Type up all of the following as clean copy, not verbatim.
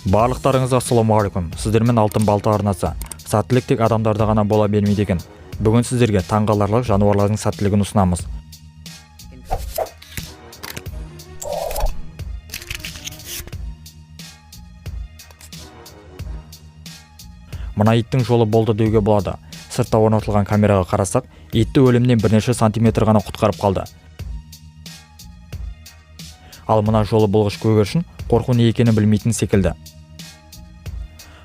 Барлықтарыңызға ассалаумағалейкум. Сіздермен алтын балта арнасы. Сәттілік тек адамдарда ғана бола бермейді екен. Бүгін сіздерге таңғаларлық жануарлардың сәттілігін ұсынамыз. Мына иттің жолы болды деуге болады. Сыртта орнатылған камераға қарасақ, итті өлімнен бірнеше сантиметр ғана құтқарып қалды. Ал мына жолы болғыш көгершін қорқу не екенін білмейтін секілді.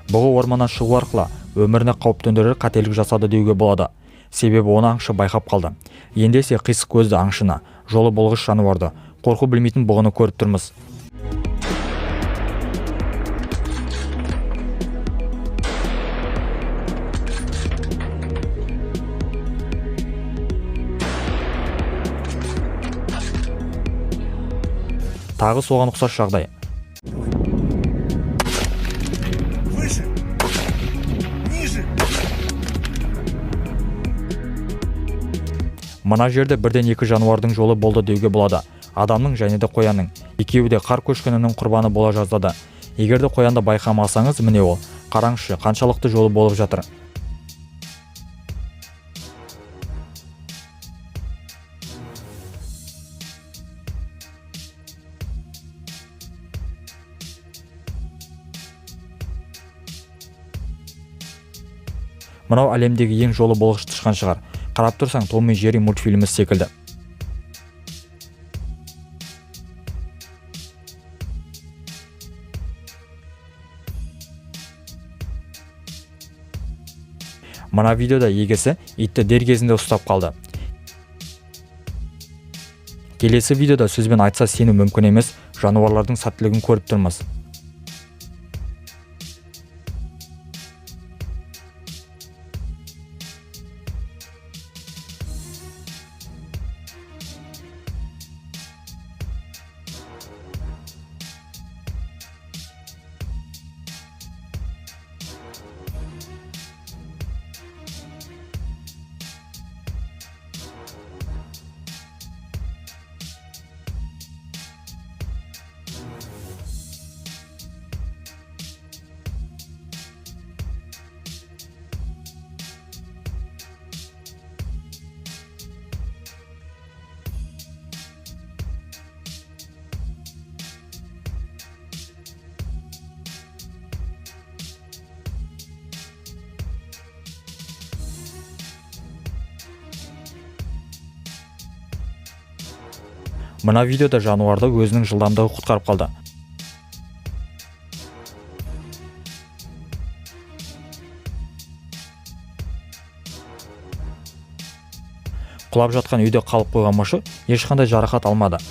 Бұғы орманнан шығу арқылы өміріне қауіп төндірер қателік жасады деуге болады. Себебі оны аңшы байқап қалды. Ендесе қисық көзді аңшыны, жолы болғыш жануарды, қорқу білмейтін бұғыны көріп тұрмыз. Тағы соған ұқсас жағдай. Мына жерде бірден екі жануардың жолы болды деуге болады. Адамның және де қоянның. Екеуі де қар көшкінінің құрбаны бола жаздады. Егер де қоянды байқамасаңыз, міне ол. Қараңызшы, қаншалықты жолы болып жатыр. Мынау әлемдегі ең жолы болғыш тышқан шығар. Қарап тұрсаң, Том и Джерри мультфильмі секілді. Мына видеода егесі итті дер кезінде ұстап қалды. Келесі видеода сөзбен айтса сену мүмкін емес, жануарлардың сәттілігін көріп тұрмыз. Мына видеода жануарды өзінің жылдамдығы құтқарып қалды. Құлап жатқан үйде қалып қойған мышы ешқандай жарақат алмады.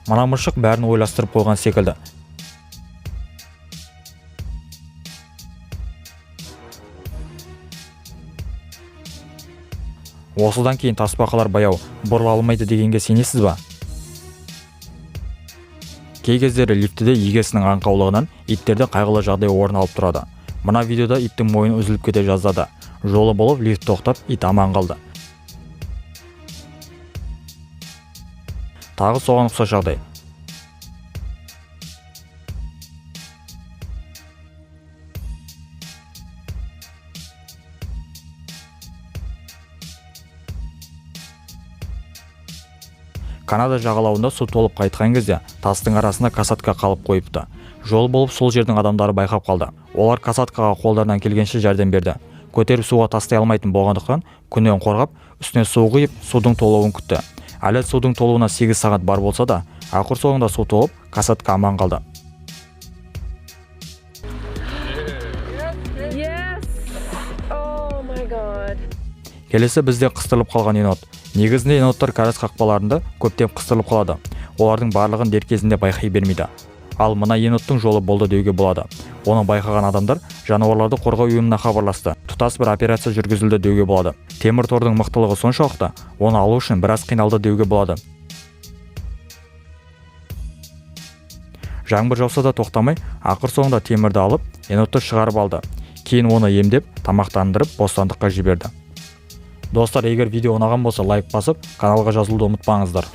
Мына мышық бәрін ойластырып қойған секілді. Осыдан кейін тасбақалар баяу бұрыла алмайды дегенге сенесіз ба? Кей кездері лифтіде егесінің аңқаулығынан иттерде қайғылы жағдай орын алып тұрады. Мына видеода иттің мойны үзіліп кете жаздады. Жолы болып лифт тоқтап, ит аман қалды. Тағы соған ұқсас жағдай. Канада жағалауында су толып қайтқан кезде тастың арасында касатка қалып қойыпты. Жол болып сол жердің адамдары байқап қалды. Олар касаткаға қолдарынан келгенше жәрдем берді. Көтеріп суға тастай алмайтын болғандықтан күннен қорғап, үстіне су құйып, судың толуын күтті. Әлі судың толуына 8 сағат бар болса да, ақыр соңында су толып, касатка аман қалды. Келесі бізде қыстырылып қалған енот. Негізінде еноттар кәріз қақпаларында көптеп қыстырылып қалады. Олардың барлығын дер кезінде байқай бермейді. Ал мына еноттың жолы болды деуге болады. Оны байқаған адамдар жануарларды қорғау ұйымына хабарласты. Тұтас бір операция жүргізілді деуге болады. Темір тордың мықтылығы соншалықты, оны алу үшін біраз қиналды деуге болады. Жаңбыр жауса да тоқтамай, ақыр соңында темірді алып, енотты шығарып алды. Кейін оны емдеп, тамақтандырып, бостандыққа жіберді. Достар, егер видео ұнаған болса, лайк басып, каналға жазылуды ұмытпаңыздар.